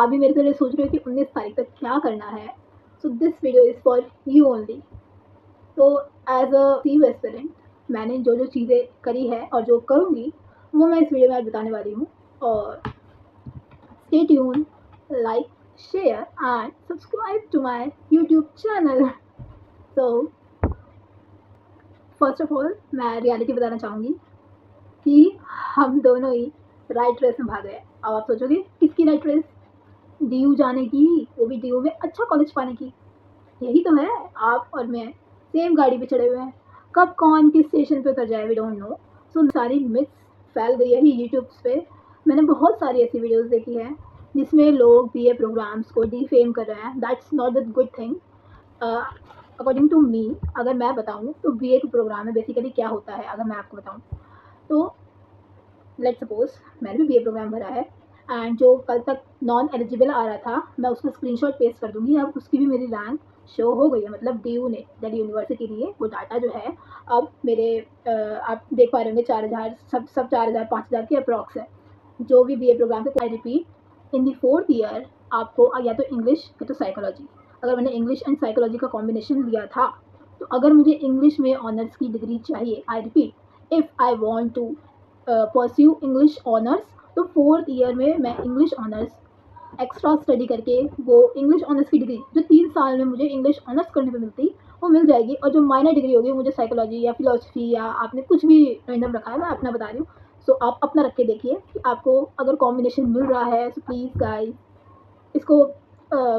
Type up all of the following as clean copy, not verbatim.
आप भी मेरी तरह सोच रहे हो कि 19 तारीख तक क्या करना है, so this video is for you only. तो एज अ सी एस्पिरेंट मैंने जो जो चीज़ें करी है और जो करूँगी वो मैं इस वीडियो में आज बताने वाली हूँ। और stay tune, like, share and subscribe to my YouTube channel. So first of all मैं रियलिटी बताना चाहूँगी कि हम दोनों ही राइट रेस में भाग रहे हैं। अब आप सोचोगे किसकी राइट रेस? डीयू जाने की, वो भी डीयू में अच्छा कॉलेज पाने की। यही तो है, आप और मैं सेम गाड़ी पे चढ़े हुए हैं। कब कौन किस स्टेशन पे उतर जाए वी डोंट नो। सो सारी मिथ्स फैल गई है यूट्यूब पे। मैंने बहुत सारी ऐसी वीडियोस देखी है जिसमें लोग बीए प्रोग्राम्स को डिफेम कर रहे हैं। That's not the good thing. According to me, अगर मैं बताऊँ तो बीए का प्रोग्राम में बेसिकली क्या होता है, अगर मैं आपको बताऊँ तो लेट सपोज मैंने भी बीए प्रोग्राम भरा है एंड जो कल तक नॉन एलिजिबल आ रहा था मैं उसका स्क्रीनशॉट पेस्ट कर दूंगी। अब उसकी भी मेरी रैंक शो हो गई है, मतलब डीयू ने, दिल्ली यूनिवर्सिटी ने वो डाटा जो है अब मेरे आप देख पा रहे होंगे 4,000, सब 4,000 5,000 के अप्रॉक्स है जो भी बीए प्रोग्राम के। I repeat, in the fourth year आपको या तो इंग्लिश या तो साइकोलॉजी। अगर मैंने इंग्लिश एंड साइकोलॉजी का कॉम्बिनेशन लिया था तो अगर मुझे इंग्लिश में ऑनर्स की डिग्री चाहिए, I repeat, if I want to pursue English honours, तो फोर्थ ईयर में मैं इंग्लिश ऑनर्स एक्स्ट्रा स्टडी करके वो इंग्लिश ऑनर्स की डिग्री जो 3 साल में मुझे इंग्लिश ऑनर्स करने पे मिलती वो मिल जाएगी। और जो माइनर डिग्री होगी मुझे साइकोलॉजी या फिलोसफी या आपने कुछ भी रैंडम रखा है, मैं अपना बता रही हूँ। सो आप अपना रख के देखिए कि आपको अगर कॉम्बिनेशन मिल रहा है। सो प्लीज़ गाइस, इसको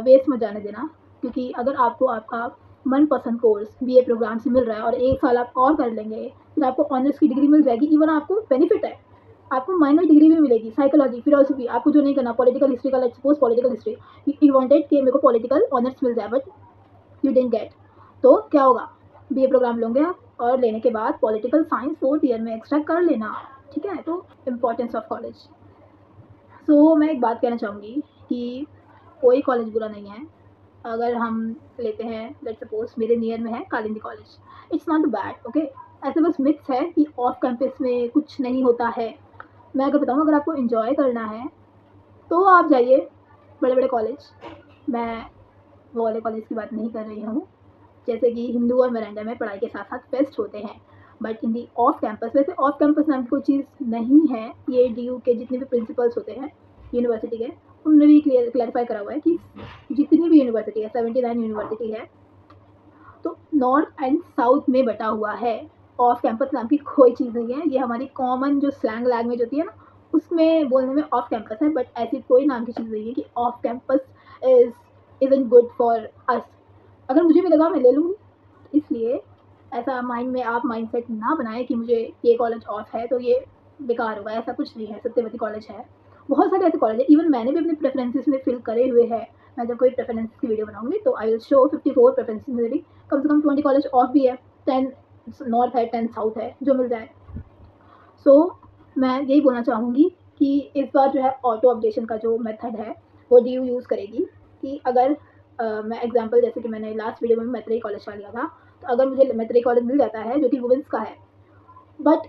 वेस्ट मत जाने देना, क्योंकि अगर आपको आपका मनपसंद कोर्स बीए प्रोग्राम से मिल रहा है और 1 साल आप और कर लेंगे फिर आपको ऑनर्स की डिग्री मिल जाएगी। इवन आपको बेनिफिट है, आपको माइनर डिग्री भी मिलेगी। साइकोलॉजी, फिलोसफी, आपको जो नहीं करना, पॉलिटिकल हिस्ट्री का, let's suppose political history you wanted कि मेरे को पॉलिटिकल ऑनर्स मिल जाए बट यू डिडंट गेट, तो क्या होगा? बीए प्रोग्राम लोगे आप और लेने के बाद पॉलिटिकल साइंस फोर्थ ईयर में एक्स्ट्रा कर लेना, ठीक है? तो इम्पोर्टेंस ऑफ कॉलेज। सो मैं एक बात कहना चाहूँगी कि कोई कॉलेज बुरा नहीं है। अगर हम लेते हैं लेट्स सपोज मेरे नियर में है Kalindi college, it's not bad, okay. ऐसे बस मिथ्स है कि ऑफ कैंपस में कुछ नहीं होता है। मैं अगर बताऊँ, अगर आपको एंजॉय करना है तो आप जाइए बड़े बड़े कॉलेज। मैं वो वाले कॉलेज की बात नहीं कर रही हूँ जैसे कि हिंदू और मिरांडा में पढ़ाई के साथ साथ फेस्ट होते हैं, but in the off campus, वैसे ऑफ कैंपस नाम की कोई चीज़ नहीं है। ये डीयू के जितने भी प्रिंसिपल्स होते हैं यूनिवर्सिटी के, उन्होंने भी क्लैरिफाई करा हुआ है कि जितनी भी यूनिवर्सिटी है, 79 यूनिवर्सिटी है, तो नॉर्थ एंड साउथ में बटा हुआ है। ऑफ कैंपस नाम की कोई चीज़ नहीं है। ये हमारी कॉमन जो स्लैंग लैंग्वेज होती है ना, उसमें बोलने में ऑफ कैंपस है, बट ऐसी कोई नाम की चीज़ नहीं है कि off campus is isn't good for us. अगर मुझे भी लगा मैं ले लूँगी, इसलिए ऐसा माइंड में आप माइंडसेट ना बनाएं कि मुझे ये कॉलेज ऑफ है तो ये बेकार होगा। ऐसा कुछ नहीं है। सत्यवती कॉलेज है, बहुत सारे ऐसे कॉलेज है, इवन मैंने भी अपने प्रेफरेंसेस में फिल करे हुए हैं। मैं जब कोई प्रेफरेंस की वीडियो बनाऊंगी तो आई विल शो 54 प्रेफरेंसेस में से कम से कम 20 कॉलेज ऑफ भी है, 10 नॉर्थ है, 10 साउथ है, जो मिल जाए। सो मैं यही बोलना चाहूँगी कि इस बार जो है ऑटो अपडेशन का जो मेथड है वो डीयू यूज़ करेगी। कि अगर मैं एग्जांपल, जैसे कि मैंने लास्ट वीडियो में मैत्रेयी कॉलेज का लिया था, तो अगर मुझे मैत्रेयी कॉलेज मिल जाता है जो कि वुमेंस का है, but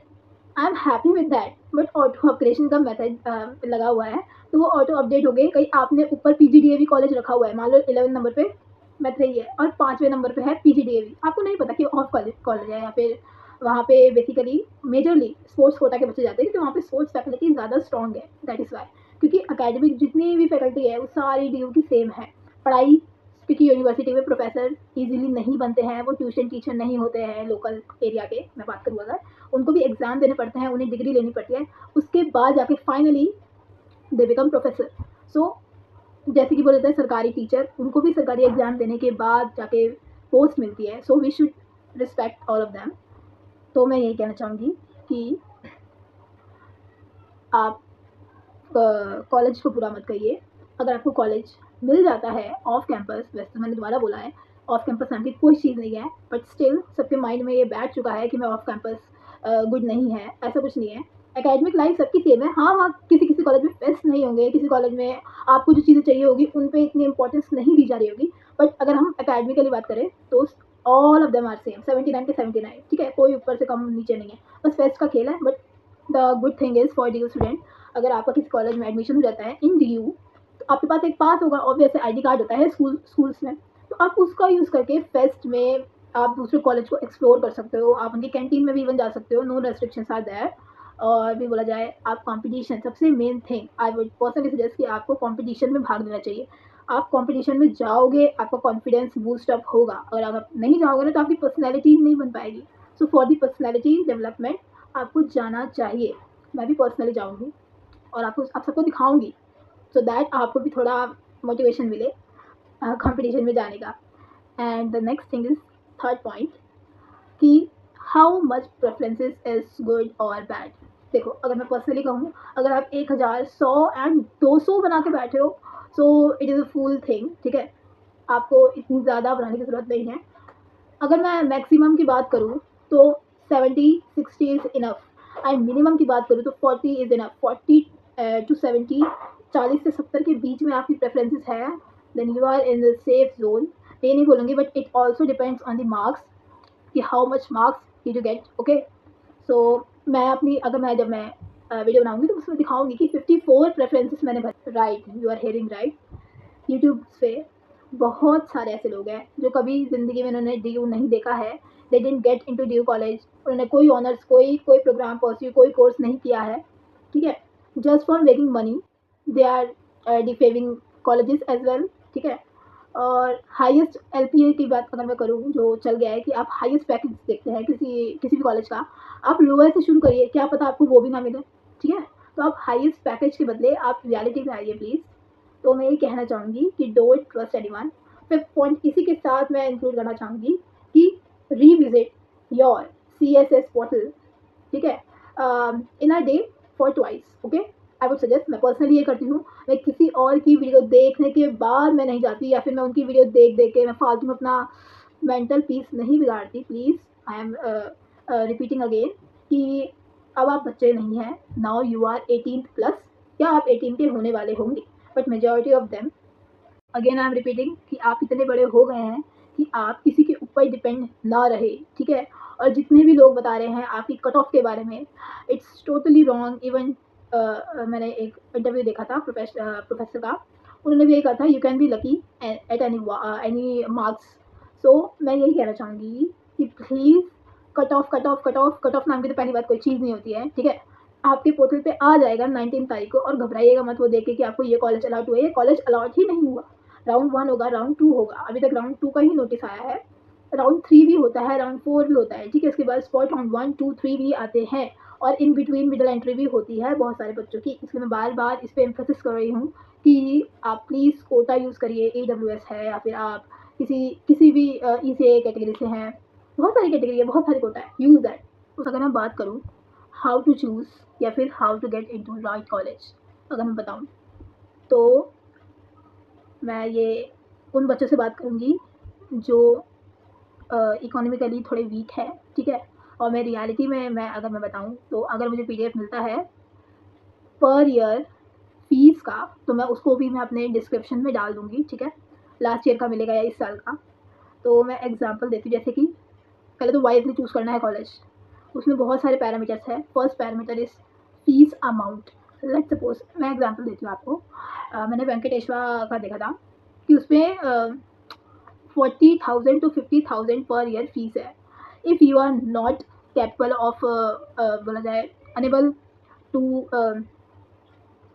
I am happy with that, but auto upgradation का मेथड लगा हुआ है तो वो ऑटो अपडेट हो गए। कहीं आपने ऊपर पीजीडीएवी कॉलेज रखा हुआ है, मान लो 11 नंबर पे मैत्रेयी है और 5वें नंबर पे है पीजीडीएवी, आपको नहीं पता कि ऑफ कॉलेज है, या फिर वहाँ पे बेसिकली मेजरली स्पोर्ट्स कोटा के बच्चे जाते हैं क्योंकि वहाँ पे स्पोर्ट्स फैकल्टी ज़्यादा स्ट्रॉन्ग है, दैट इज़ वाई। क्योंकि अकेडमिक जितनी भी फैकल्टी है वो सारी डीयू की सेम है। पढ़ाई, क्योंकि यूनिवर्सिटी में प्रोफेसर इजीली नहीं बनते हैं, वो ट्यूशन टीचर नहीं होते हैं लोकल एरिया के, मैं बात करूँ अगर, उनको भी एग्ज़ाम देने पड़ते हैं, उन्हें डिग्री लेनी पड़ती है, उसके बाद जाके फाइनली दे बिकम प्रोफेसर। सो जैसे कि बोलते हैं सरकारी टीचर, उनको भी सरकारी एग्ज़ाम देने के बाद जाके पोस्ट मिलती है। So we should respect all of them. तो मैं यही कहना चाहूँगी कि आप कॉलेज को बुरा मत कहिए। अगर आपको कॉलेज मिल जाता है ऑफ कैंपस, वैसे तो मैंने दोबारा बोला है ऑफ कैंपस नाम की कोई चीज़ नहीं है, बट स्टिल सबके माइंड में ये बैठ चुका है कि मैं ऑफ कैंपस गुड नहीं है। ऐसा कुछ नहीं है। एकेडमिक लाइफ सबकी सेम है। हाँ हाँ, किसी किसी कॉलेज में फेस्ट नहीं होंगे, किसी कॉलेज में आपको जो चीज़ें चाहिए होगी उन पर इतनी इंपॉर्टेंस नहीं दी जा रही होगी, बट अगर हम एकेडमिकली बात करें तो all of them are same, 79 के 79, ठीक है? कोई ऊपर से कम नीचे नहीं है, बस फेस्ट का खेल है। But the good thing is for D you student, अगर आपका किसी कॉलेज में एडमिशन हो जाता है इन डी यू, तो आपके पास एक पास होगा, ऑब्वियस आईडी कार्ड होता है स्कूल्स में, तो आप उसका यूज़ करके फेस्ट में आप दूसरे कॉलेज को एक्सप्लोर कर सकते हो, आप उनकी कैंटीन में भी इवन जा सकते हो, नो रेस्ट्रिक्शंस आर देयर। और भी बोला जाए, आप कंपटीशन, सबसे main thing I would personally suggest कि आपको कंपटीशन में भाग लेना चाहिए। आप कंपटीशन में जाओगे, आपका कॉन्फिडेंस बूस्ट अप होगा, और अगर आप नहीं जाओगे ना तो आपकी पर्सनैलिटी नहीं बन पाएगी। So for the personality development आपको जाना चाहिए। मैं भी पर्सनली जाऊँगी और आप सबको दिखाऊँगी, सो दैट आपको भी थोड़ा मोटिवेशन मिले कंपटीशन में जाने का। And the next thing is third point कि how much preferences is good और बैड। देखो, अगर मैं पर्सनली कहूँ, अगर आप 1000, 100 एंड 200 बना के बैठे हो, so it is a full thing, ठीक है? आपको इतनी ज़्यादा बनाने की ज़रूरत नहीं है। अगर मैं मैक्सिमम की बात करूँ तो 70-60 इज़ इनफ, एंड मिनिमम की बात करूँ तो 40 इज़ इनफ। 40 टू 70, 40 से 70 के बीच में आपकी प्रेफरेंसेस है, then you are in the safe zone. ये नहीं बोलूँगी, but it also depends on the marks कि how much marks did you get, okay. So मैं अपनी, अगर मैं जब मैं वीडियो बनाऊँगी तो उसमें दिखाऊँगी कि 54 प्रेफरेंसेस मैंने भरे। Right, you are hearing right. YouTube पे बहुत सारे ऐसे लोग हैं जो कभी ज़िंदगी में उन्होंने डी यू नहीं देखा है, they didn't get into D you college, उन्होंने कोई ऑनर्स, कोई कोई प्रोग्राम परस्यू, कोई कोर्स नहीं किया है, ठीक है? Just for making money they are defaming colleges as well, ठीक है? और हाईएस्ट एलपीए की बात अगर मैं करूँ, जो चल गया है कि आप हाईएस्ट पैकेज देखते हैं किसी भी कॉलेज का, आप लोअर से शुरू करिए, क्या पता आपको वो भी ना मिले, ठीक है? तो आप हाईएस्ट पैकेज के बदले आप रियलिटी में आइए प्लीज़। तो मैं ये कहना चाहूँगी कि don't trust anyone. Fifth point इसी के साथ मैं इंक्लूड करना चाहूँगी कि रीविजिट योर सीएसएस पोर्टल, ठीक है, in a day for twice, okay. I would suggest, मैं पर्सनली ये करती हूँ, मैं किसी और की वीडियो देखने के बाद मैं नहीं जाती, या फिर मैं उनकी वीडियो देख देख के मैं फालतू में अपना मेंटल पीस नहीं बिगाड़ती। Please, I am repeating again कि अब आप बच्चे नहीं हैं, नाउ यू आर 18 प्लस, या आप 18 के होने वाले होंगे, but majority of them, again I am repeating कि आप इतने बड़े हो गए हैं कि आप किसी के ऊपर डिपेंड ना रहे, ठीक है? और जितने भी लोग बता रहे हैं आपकी कट ऑफ के बारे में, इट्स टोटली रॉन्ग। इवन मैंने एक इंटरव्यू देखा था प्रोफेसर का, उन्होंने भी ये कहा था, you can be lucky at any marks. So मैं यही कहना चाहूँगी कि प्लीज़ कट ऑफ नाम की तो पहली बात कोई चीज़ नहीं होती है, ठीक है? आपके पोर्टल पे आ जाएगा 19 तारीख को, और घबराइएगा मत वो देख के कि आपको ये कॉलेज अलॉट हुआ है। ये कॉलेज अलॉट ही नहीं हुआ। राउंड 1 होगा, राउंड 2 होगा, अभी तक राउंड 2 का ही नोटिस आया है। राउंड 3 भी होता है, राउंड 4 भी होता है, ठीक है? इसके बाद स्पॉट राउंड 1, 2, 3 भी आते हैं, और इन बिटवीन मिडल एंट्री भी होती है बहुत सारे बच्चों की। इसलिए मैं बार-बार इस पे एम्फेसिस कर रही हूँ कि आप प्लीज़ कोटा यूज़ करिए, ईडब्ल्यूएस है, या फिर आप किसी भी ईसीए कैटेगरी से हैं, बहुत सारी कैटेगरी है, बहुत सारी कोटा है, यूज़ दैट। तो अगर मैं बात करूँ हाउ टू चूज़ या फिर how to get into right college, अगर मैं बताऊँ, तो मैं ये उन बच्चों से बात करूँगी जो इकोनॉमिकली थोड़े वीक है, ठीक है? और मैं रियलिटी में, मैं अगर मैं बताऊँ, तो अगर मुझे पीडीएफ मिलता है पर ईयर फीस का, तो मैं उसको भी मैं अपने डिस्क्रिप्शन में डाल दूँगी, ठीक है? लास्ट ईयर का मिलेगा या इस साल का। तो मैं एग्ज़ाम्पल देती हूँ, जैसे कि पहले तो वाइज़ली चूज़ करना है कॉलेज। उसमें बहुत सारे पैरामीटर्स हैं। First parameter is fees amount. Let's suppose, मैं एग्ज़ाम्पल देती हूँ आपको। मैंने वेंकटेश्वर का देखा था कि उसमें 40,000 टू 50,000 पर ईयर फीस है। If you are not capable of, बोला जाए, अनेबल टू,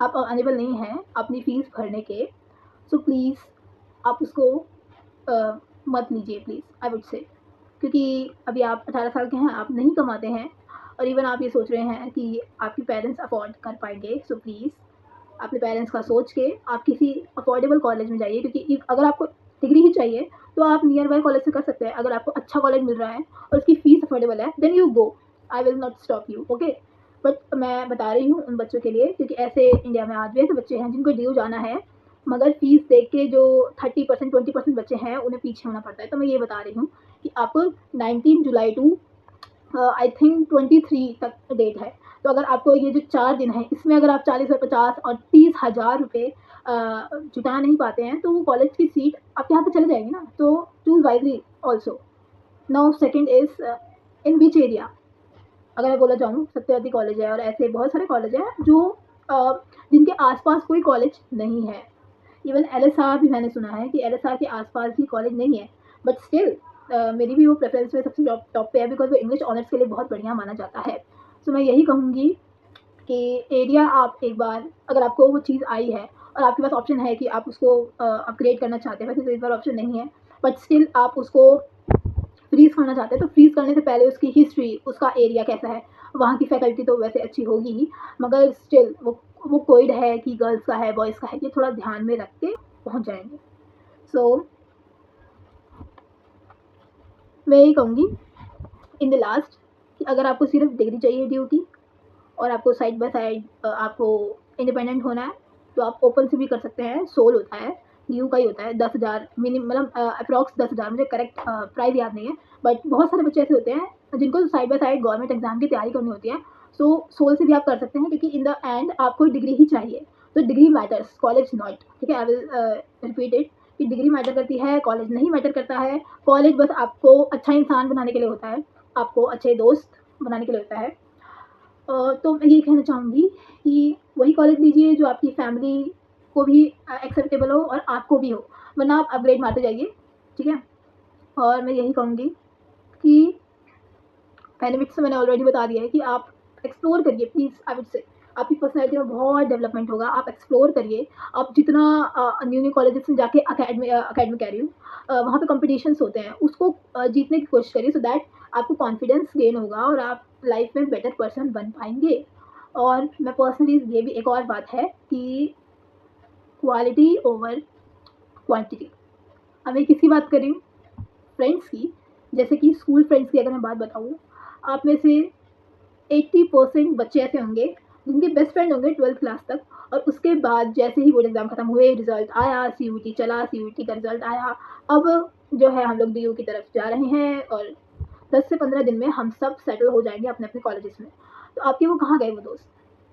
आप अनेबल नहीं हैं अपनी फ़ीस भरने के, सो प्लीज़ आप उसको मत लीजिए प्लीज़, आई वुड से। क्योंकि अभी आप 18 साल के हैं, आप नहीं कमाते हैं, और इवन आप ये सोच रहे हैं कि आपके पेरेंट्स अफोर्ड कर पाएंगे, सो प्लीज़ अपने पेरेंट्स का सोच के आप किसी अफोर्डेबल कॉलेज में जाइए। क्योंकि अगर आपको डिग्री ही चाहिए तो आप नियर बाय कॉलेज से कर सकते हैं। अगर आपको अच्छा कॉलेज मिल रहा है और उसकी फ़ीस अफोर्डेबल है, then you go, I will not stop you, okay. But मैं बता रही हूँ उन बच्चों के लिए, क्योंकि ऐसे इंडिया में आज भी ऐसे बच्चे हैं जिनको ड्यू जाना है, मगर फीस देख के जो 30% 20% बच्चे हैं उन्हें पीछे होना पड़ता है। तो मैं ये बता रही हूँ कि आपको 19 जुलाई टू आई थिंक 23 तक डेट है। तो अगर आपको ये जो 4 दिन है, इसमें अगर आप 40 और 50 और 30,000 रुपये जुटा नहीं पाते हैं, तो वो कॉलेज की सीट आपके यहाँ से चले जाएगी ना। तो choose wisely also. Now second is in which area. अगर मैं बोला जाऊँ, सत्यवती कॉलेज है, और ऐसे बहुत सारे कॉलेज हैं जो जिनके आसपास कोई कॉलेज नहीं है। इवन एलएसआर भी मैंने सुना है कि एलएसआर के आसपास भी कॉलेज नहीं है, बट स्टिल मेरी भी वो प्रेफरेंस में सबसे टॉप टॉप पे है, बिकॉज वो इंग्लिश ऑनर्स के लिए बहुत बढ़िया माना जाता है। सो मैं यही कहूँगी कि एरिया आप एक बार, अगर आपको वो चीज़ आई है और आपके पास ऑप्शन है कि आप उसको अपग्रेड करना चाहते हैं, वैसे तो इस बार ऑप्शन नहीं है, बट स्टिल आप उसको फ्रीज़ करना चाहते हैं, तो फ्रीज़ करने से पहले उसकी हिस्ट्री, उसका एरिया कैसा है, वहाँ की फैकल्टी तो वैसे अच्छी होगी ही, मगर स्टिल वो कोविड है कि गर्ल्स का है, बॉयज़ का है, ये थोड़ा ध्यान में रख के पहुँच जाएँगे। सो मैं यही कहूँगी इन द लास्ट कि अगर आपको सिर्फ डिग्री चाहिए ड्यू की, और आपको साइड बाय साइड आपको इंडिपेंडेंट होना है, तो आप ओपन से भी कर सकते हैं। सोल होता है, यू का ही होता है, 10,000 मिनिमम, मतलब अप्रॉक्स 10,000, मुझे करेक्ट प्राइस याद नहीं है, बट बहुत सारे बच्चे ऐसे होते हैं जिनको side by side government exam की तैयारी करनी होती है। सो सोल से भी आप कर सकते हैं, क्योंकि इन द एंड आपको डिग्री ही चाहिए, तो डिग्री मैटर्स, कॉलेज नॉट। ठीक है, आई विल रिपीट इट कि डिग्री मैटर करती है, कॉलेज नहीं मैटर करता है। कॉलेज बस आपको अच्छा इंसान बनाने के लिए होता है, आपको अच्छे दोस्त बनाने के लिए होता है। तो मैं यही कहना चाहूँगी कि वही कॉलेज लीजिए जो आपकी फैमिली को भी एक्सेप्टेबल हो और आपको भी हो, वरना आप अपग्रेड मारते जाइए, ठीक है? और मैं यही कहूँगी कि बेनिफिट्स तो मैंने ऑलरेडी बता दिया है कि आप एक्सप्लोर करिए प्लीज़, आई वुड से। आपकी पर्सनैलिटी में बहुत डेवलपमेंट होगा, आप एक्सप्लोर करिए। आप जितना न्यू कॉलेजेस में जाके अकेडमी कह रही हूँ, वहाँ पे कॉम्पिटिशन्स होते हैं, उसको जीतने की कोशिश करिए, सो दैट आपको कॉन्फिडेंस गेन होगा और आप लाइफ में बेटर पर्सन बन पाएंगे। और मैं पर्सनली ये भी एक और बात है कि क्वालिटी ओवर क्वांटिटी। अब मैं किसकी बात कर रही हूँ? फ्रेंड्स की। जैसे कि स्कूल फ्रेंड्स की अगर मैं बात बताऊँ, आप में से 80% बच्चे ऐसे होंगे जिनके बेस्ट फ्रेंड होंगे 12th क्लास तक, और उसके बाद जैसे ही बोर्ड एग्ज़ाम खत्म हुए, रिजल्ट आया, सीयूटी चला, सीयूटी का रिजल्ट आया, अब जो है हम लोग डीयू की तरफ जा रहे हैं, और 10 से 15 दिन में हम सब सेटल हो जाएंगे अपने अपने कॉलेजेस में। तो आपके वो कहाँ गए वो दोस्त?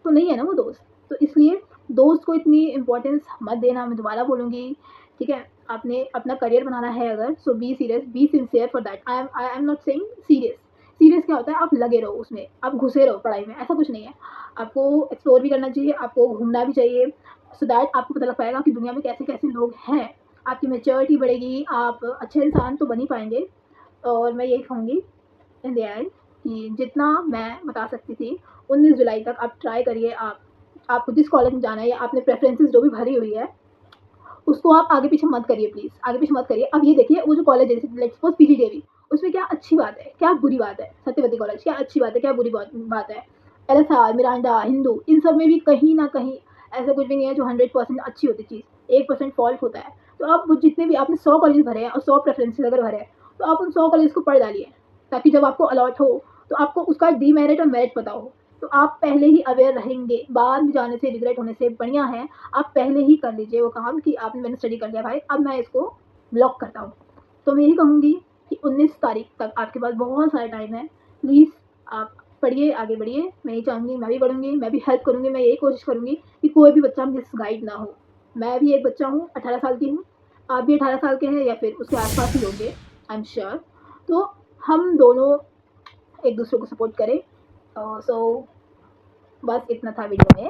तो नहीं है ना वो दोस्त। तो इसलिए दोस्त को इतनी इम्पोर्टेंस मत देना, मैं दोबारा बोलूँगी, ठीक है? आपने अपना करियर बनाना है अगर, so be serious, be sincere for that. I am not saying serious. Serious क्या होता है? आप लगे रहो उसमें, आप घुसे रहो पढ़ाई में, ऐसा कुछ नहीं है। आपको एक्सप्लोर भी करना चाहिए, आपको घूमना भी चाहिए, सो दैट आपको पता लग पाएगा कि दुनिया में कैसे-कैसे लोग हैं। आपकी मैच्योरिटी बढ़ेगी, आप अच्छे इंसान तो बन ही पाएँगे। और मैं यही कहूँगी इन द एंड कि जितना मैं बता सकती थी, 19 जुलाई तक आप ट्राई करिए। आपको जिस कॉलेज में जाना है या आपने प्रेफ़रेंसेस जो भी भरी हुई है, उसको आप आगे पीछे मत करिए प्लीज़, आगे पीछे मत करिए। अब ये देखिए वो जो कॉलेज है, जैसे लेट्स सपोज़ पीजीडीएवी, उसमें क्या अच्छी बात है, क्या बुरी बात है? सत्यवती कॉलेज क्या अच्छी बात है, क्या बुरी बात है? एलएसआर, मिरांडा, हिंदू, इन सब में भी कहीं न कहीं ऐसा कुछ भी नहीं है जो 100% अच्छी होती चीज़, 1% फ़ॉल्ट होता है। तो आप वो जितने भी आपने 100 कॉलेज भरे हैं और 100 प्रेफ़रेंसेस अगर भरे हैं, तो आप उन 100 कॉलेज को पढ़ डालिए, ताकि जब आपको अलॉट हो, तो आपको उसका डीमेरिट और मेरिट पता हो। तो आप पहले ही अवेयर रहेंगे, बाद में जाने से रिग्रेट होने से बढ़िया है आप पहले ही कर लीजिए वो काम कि आपने मैंने स्टडी कर लिया भाई, अब मैं इसको ब्लॉक करता हूँ। तो मैं यही कहूँगी कि 19 तारीख तक आपके पास बहुत सारा टाइम है। प्लीज़ आप पढ़िए, आगे बढ़िए। मैं यही चाहूँगी, मैं भी पढ़ूँगी, मैं भी हेल्प करूँगी, मैं यही कोशिश करूँगी कि कोई भी बच्चा मिसगाइड ना हो। मैं भी एक बच्चा हूँ, 18 साल की हूँ, आप भी 18 साल के हैं या फिर उसके आस-पास ही होंगे, आई एम श्योर। तो हम दोनों एक दूसरे को सपोर्ट करें। सो बस इतना था वीडियो में।